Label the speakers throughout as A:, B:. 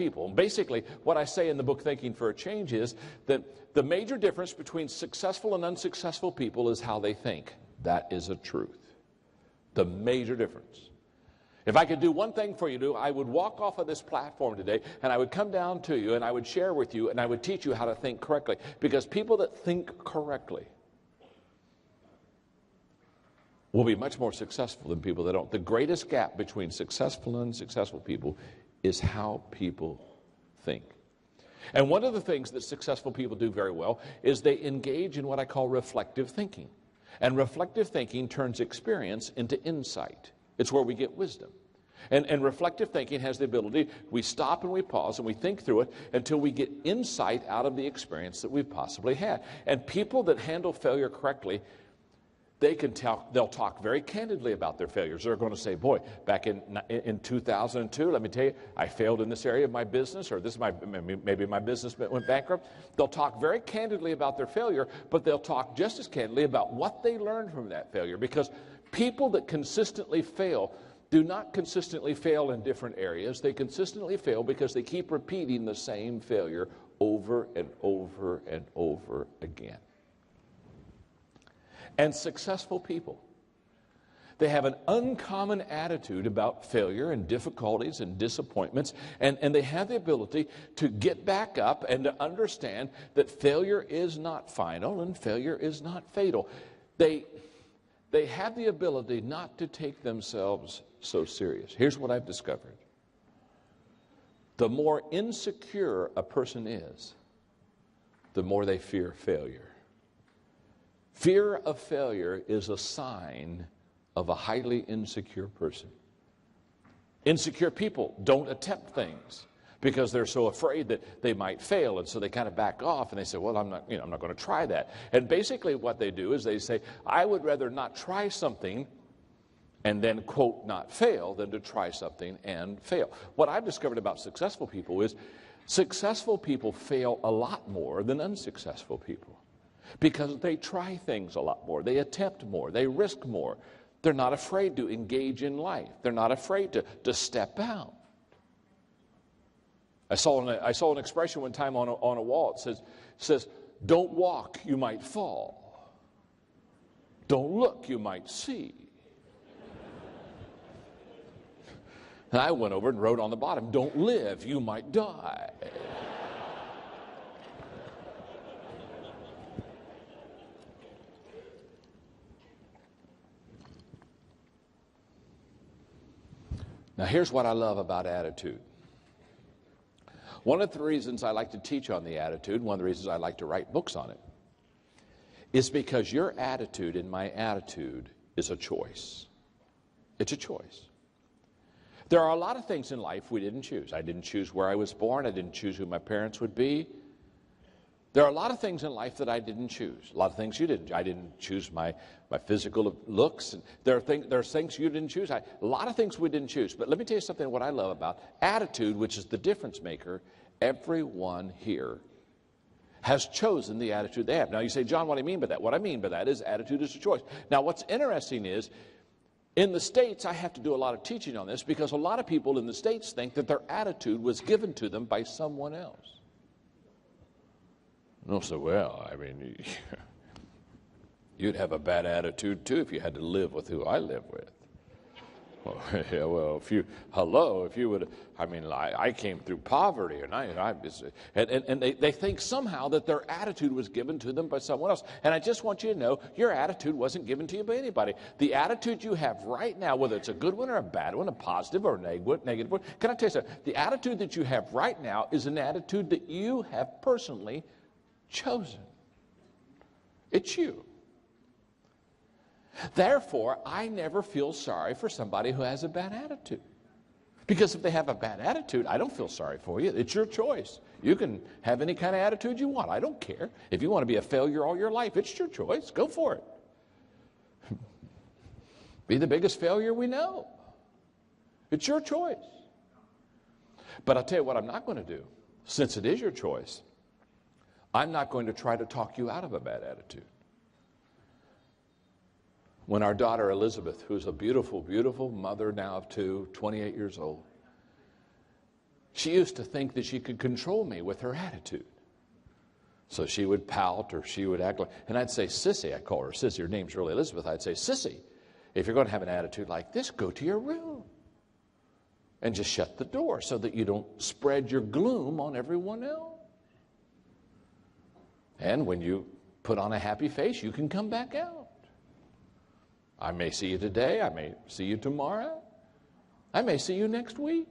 A: people. And basically, what I say in the book Thinking for a Change is that the major difference between successful and unsuccessful people is how they think. That is a truth. The major difference. If I could do one thing for you, I would walk off of this platform today and I would come down to you and I would share with you and I would teach you how to think correctly. Because people that think correctly will be much more successful than people that don't. The greatest gap between successful and unsuccessful people is how people think. And one of the things that successful people do very well is they engage in what I call reflective thinking. And reflective thinking turns experience into insight. It's where we get wisdom. And reflective thinking has the ability, we stop and we pause and we think through it until we get insight out of the experience that we've possibly had. And people that handle failure correctly, they'll talk very candidly about their failures. They're going to say, boy, back in 2002, let me tell you, I failed in this area of my business, or maybe my business went bankrupt. They'll talk very candidly about their failure, but they'll talk just as candidly about what they learned from that failure. Because people that consistently fail do not consistently fail in different areas. They consistently fail because they keep repeating the same failure over and over and over again. And successful people, they have an uncommon attitude about failure and difficulties and disappointments, and they have the ability to get back up and to understand that failure is not final and failure is not fatal. They have the ability not to take themselves so serious. Here's what I've discovered. The more insecure a person is, the more they fear failure. Fear of failure is a sign of a highly insecure person. Insecure people don't attempt things because they're so afraid that they might fail, and so they kind of back off and they say, well, I'm not going to try that. And basically what they do is they say, I would rather not try something and then, quote, not fail than to try something and fail. What I've discovered about successful people is successful people fail a lot more than unsuccessful people. Because they try things a lot more. They attempt more. They risk more. They're not afraid to engage in life. They're not afraid to step out. I saw an expression one time on a wall. It says, don't walk, you might fall. Don't look, you might see. And I went over and wrote on the bottom, don't live, you might die. Now, here's what I love about attitude. One of the reasons I like to teach on the attitude, one of the reasons I like to write books on it, is because your attitude and my attitude is a choice. It's a choice. There are a lot of things in life we didn't choose. I didn't choose where I was born. I didn't choose who my parents would be. There are a lot of things in life that I didn't choose. A lot of things you didn't. I didn't choose my physical looks. And there are things you didn't choose. A lot of things we didn't choose. But let me tell you something what I love about attitude, which is the difference maker. Everyone here has chosen the attitude they have. Now you say, John, what do you mean by that? What I mean by that is attitude is a choice. Now what's interesting is, in the States, I have to do a lot of teaching on this because a lot of people in the States think that their attitude was given to them by someone else. And they'll say, well, I mean, you'd have a bad attitude too if you had to live with who I live with. Well, yeah, well, if you would, I mean, I came through poverty, and they think somehow that their attitude was given to them by someone else. And I just want you to know, your attitude wasn't given to you by anybody. The attitude you have right now, whether it's a good one or a bad one, a positive or a negative one, can I tell you something? The attitude that you have right now is an attitude that you have personally chosen. It's you. Therefore, I never feel sorry for somebody who has a bad attitude. Because if they have a bad attitude, I don't feel sorry for you. It's your choice. You can have any kind of attitude you want. I don't care. If you want to be a failure all your life, it's your choice. Go for it. Be the biggest failure we know. It's your choice. But I'll tell you what I'm not going to do. Since it is your choice, I'm not going to try to talk you out of a bad attitude. When our daughter Elizabeth, who's a beautiful, beautiful mother now of two, 28 years old, She used to think that she could control me with her attitude. So she would pout or she would act like, and I'd say, Sissy, I call her Sissy, her name's really Elizabeth. I'd say, Sissy, if you're going to have an attitude like this, go to your room and just shut the door so that you don't spread your gloom on everyone else. And when you put on a happy face, you can come back out. I may see you today, I may see you tomorrow, I may see you next week.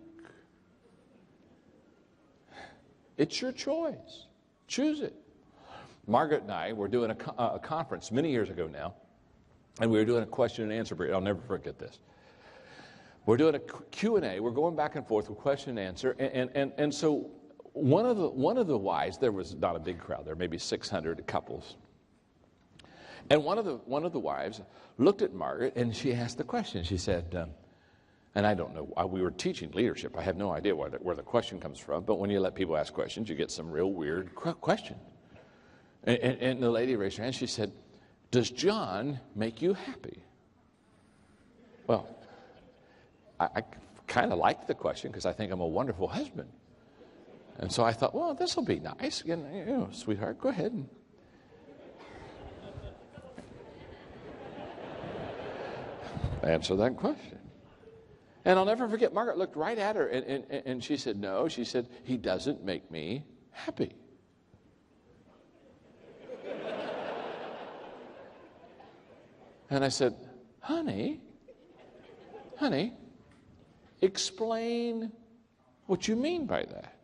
A: It's your choice. Choose it. Margaret and I were doing a conference many years ago now, and we were doing a question and answer period. I'll never forget this. We're doing a Q&A. We're going back and forth with question and answer. And so one of the wives, there was not a big crowd, there were maybe 600 couples. And one of the wives looked at Margaret and she asked the question. She said, and I don't know, we were teaching leadership. I have no idea where the question comes from, but when you let people ask questions, you get some real weird questions. And the lady raised her hand. She said, does John make you happy? Well, I kind of liked the question because I think I'm a wonderful husband. And so I thought, well, this will be nice. You know, sweetheart, go ahead and answer that question. And I'll never forget, Margaret looked right at her and she said, no. She said, he doesn't make me happy. And I said, honey, explain what you mean by that.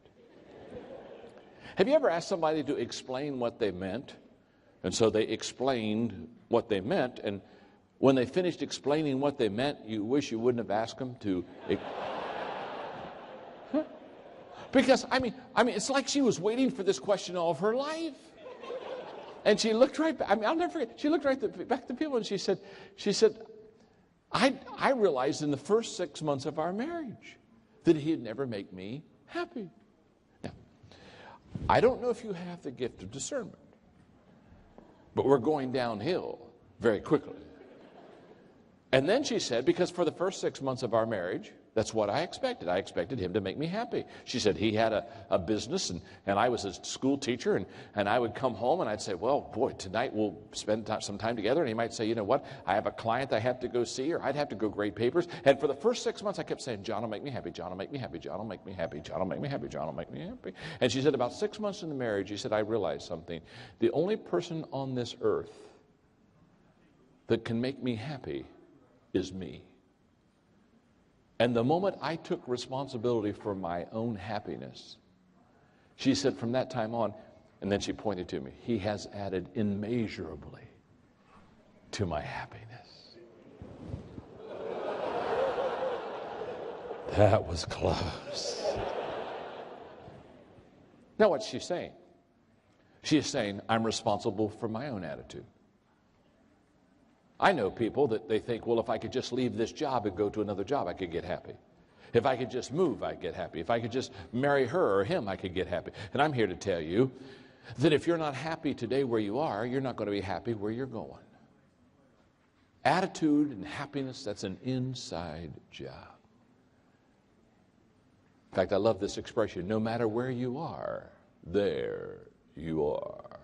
A: Have you ever asked somebody to explain what they meant? And so they explained what they meant, and when they finished explaining what they meant, you wish you wouldn't have asked them to. Because, I mean, it's like she was waiting for this question all of her life. And she looked right back. I'll never forget. She looked right back at the people and she said, I realized in the first 6 months of our marriage that he'd never make me happy. Now, I don't know if you have the gift of discernment, but we're going downhill very quickly. And then she said, because for the first 6 months of our marriage, that's what I expected. I expected him to make me happy. She said he had a business, and I was a school teacher, and I would come home, and I'd say, well, boy, tonight we'll spend some time together. And he might say, you know what, I have a client I have to go see, or I'd have to go grade papers. And for the first 6 months, I kept saying, John will make me happy, John will make me happy, John will make me happy, John will make me happy, John will make me happy. And she said about 6 months in the marriage, she said, I realized something. The only person on this earth that can make me happy is me. And the moment I took responsibility for my own happiness, she said from that time on, and then she pointed to me, he has added immeasurably to my happiness. That was close. Now what's she saying? She is saying, I'm responsible for my own attitude. I know people that they think, well, if I could just leave this job and go to another job, I could get happy. If I could just move, I'd get happy. If I could just marry her or him, I could get happy. And I'm here to tell you that if you're not happy today where you are, you're not going to be happy where you're going. Attitude and happiness, that's an inside job. In fact, I love this expression, no matter where you are, there you are.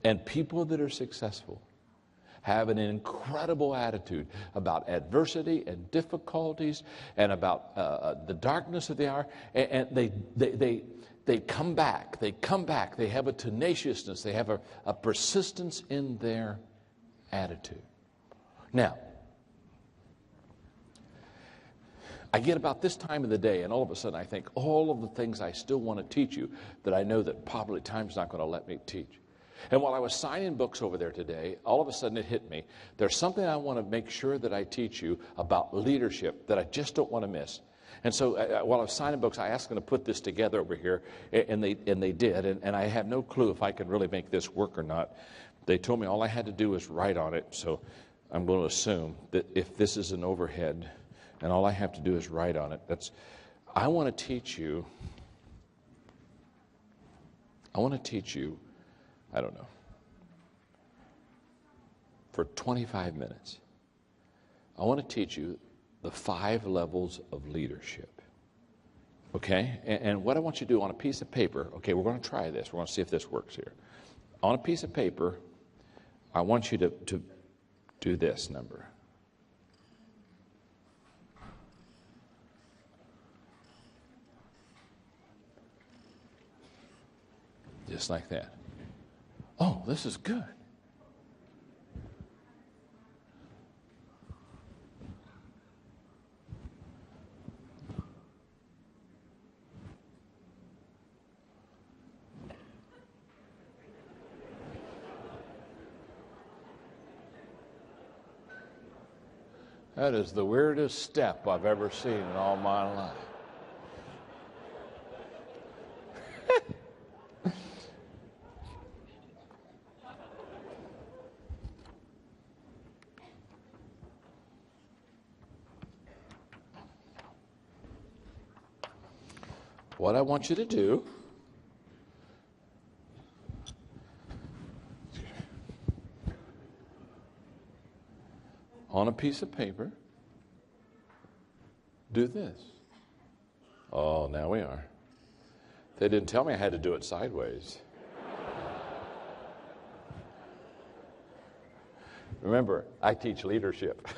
A: And people that are successful have an incredible attitude about adversity and difficulties and about the darkness of the hour. And they come back. They come back. They have a tenaciousness. They have a persistence in their attitude. Now, I get about this time of the day, and all of a sudden I think all of the things I still want to teach you that I know that probably time's not going to let me teach. And while I was signing books over there today, all of a sudden it hit me. There's something I want to make sure that I teach you about leadership that I just don't want to miss. And so while I was signing books, I asked them to put this together over here, and they did. And I have no clue if I can really make this work or not. They told me all I had to do was write on it, so I'm going to assume that if this is an overhead and all I have to do is write on it, I want to teach you, I don't know, for 25 minutes. I want to teach you the 5 levels of leadership. Okay? And what I want you to do on a piece of paper, okay, we're going to try this. We're going to see if this works here. On a piece of paper, I want you to do this number. Just like that. Oh, this is good. That is the weirdest step I've ever seen in all my life. What I want you to do on a piece of paper, do this. Oh, now we are. They didn't tell me I had to do it sideways. Remember, I teach leadership.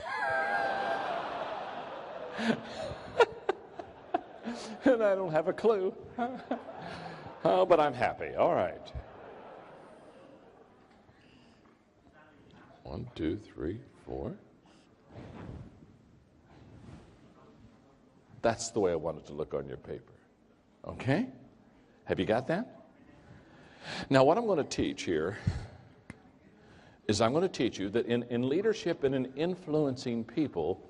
A: And I don't have a clue. Oh, but I'm happy. All right. 1, 2, 3, 4. That's the way I want it to look on your paper. Okay? Have you got that? Now, what I'm going to teach here is I'm going to teach you that in leadership and in influencing people,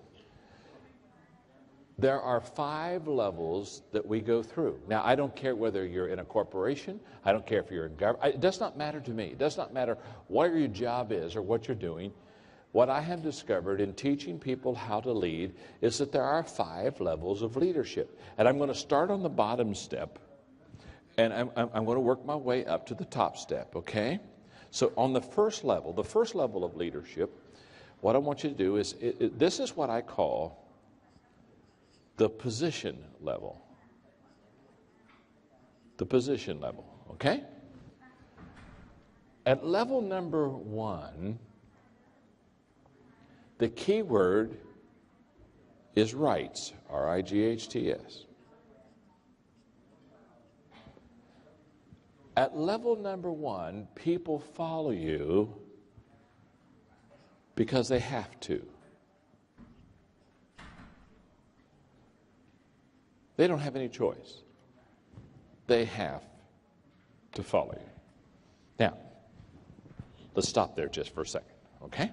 A: there are 5 levels that we go through. Now, I don't care whether you're in a corporation. I don't care if you're in government. It does not matter to me. It does not matter what your job is or what you're doing. What I have discovered in teaching people how to lead is that there are 5 levels of leadership. And I'm going to start on the bottom step, and I'm going to work my way up to the top step, okay? So on the first level of leadership, what I want you to do is, this is what I call the position level. The position level, okay? At level number 1, the key word is rights, R-I-G-H-T-S. At level number 1, people follow you because they have to. They don't have any choice. They have to follow you. Now, let's stop there just for a second, okay?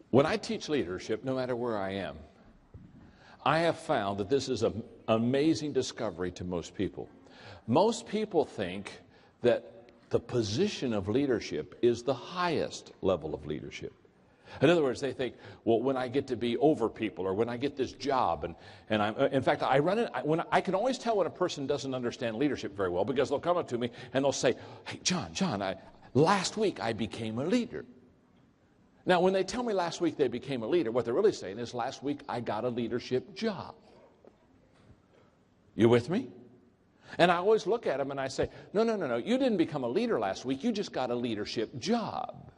A: When I teach leadership, no matter where I am, I have found that this is an amazing discovery to most people. Most people think that the position of leadership is the highest level of leadership. In other words, they think, well, when I get to be over people, or when I get this job, and I'm, in fact, I can always tell when a person doesn't understand leadership very well, because they'll come up to me and they'll say, hey, John, last week I became a leader. Now, when they tell me last week they became a leader, what they're really saying is last week I got a leadership job. You with me? And I always look at them and I say, no, you didn't become a leader last week. You just got a leadership job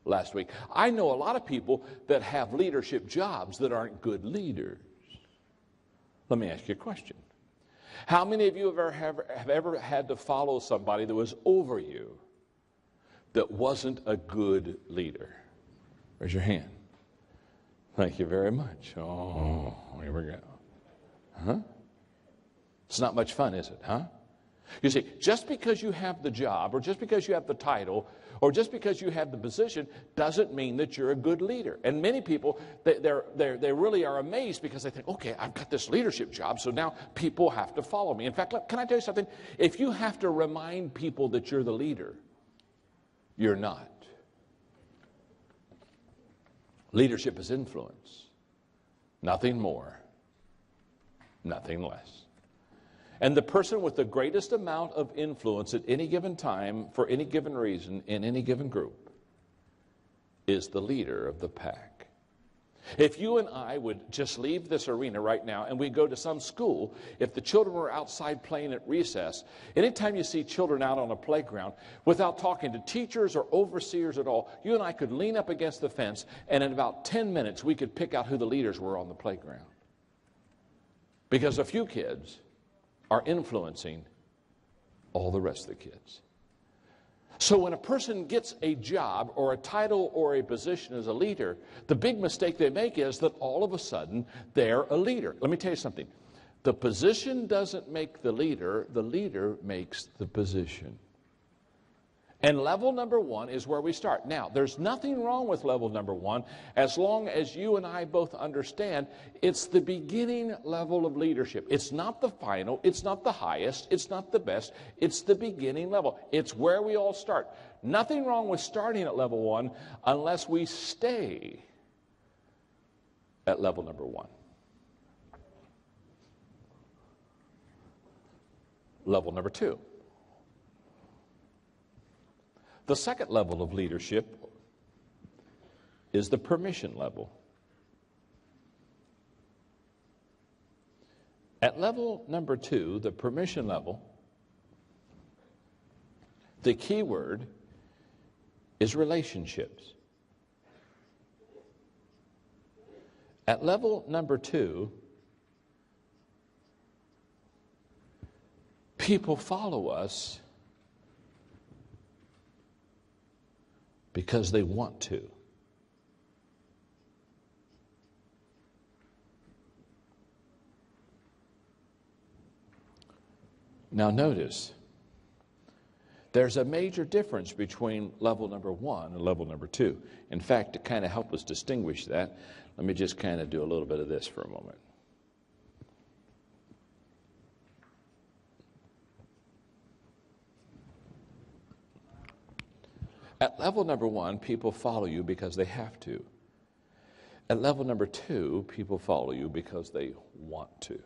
A: last week. I know a lot of people that have leadership jobs that aren't good leaders. Let me ask you a question. How many of you have ever had to follow somebody that was over you that wasn't a good leader? Raise your hand. Thank you very much. Oh, here we go. Huh? It's not much fun, is it, huh? You see, just because you have the job, or just because you have the title, or just because you have the position, doesn't mean that you're a good leader. And many people, they really are amazed because they think, okay, I've got this leadership job, so now people have to follow me. In fact, can I tell you something? If you have to remind people that you're the leader, you're not. Leadership is influence. Nothing more, nothing less. And the person with the greatest amount of influence at any given time, for any given reason, in any given group, is the leader of the pack. If you and I would just leave this arena right now and we go to some school, if the children were outside playing at recess, anytime you see children out on a playground, without talking to teachers or overseers at all, you and I could lean up against the fence, and in about 10 minutes we could pick out who the leaders were on the playground. Because a few kids are influencing all the rest of the kids. So when a person gets a job or a title or a position as a leader, the big mistake they make is that all of a sudden they're a leader. Let me tell you something. The position doesn't make the leader makes the position. And level number one is where we start. Now, there's nothing wrong with level number one as long as you and I both understand it's the beginning level of leadership. It's not the final, it's not the highest, it's not the best, it's the beginning level. It's where we all start. Nothing wrong with starting at level one unless we stay at level number one. Level number two. The second level of leadership is the permission level. At level number two, the permission level, the key word is relationships. At level number two, people follow us because they want to. Now notice, there's a major difference between level number one and level number two. In fact, to kind of help us distinguish that, let me just kind of do a little bit of this for a moment. At level number one, people follow you because they have to. At level number two, people follow you because they want to.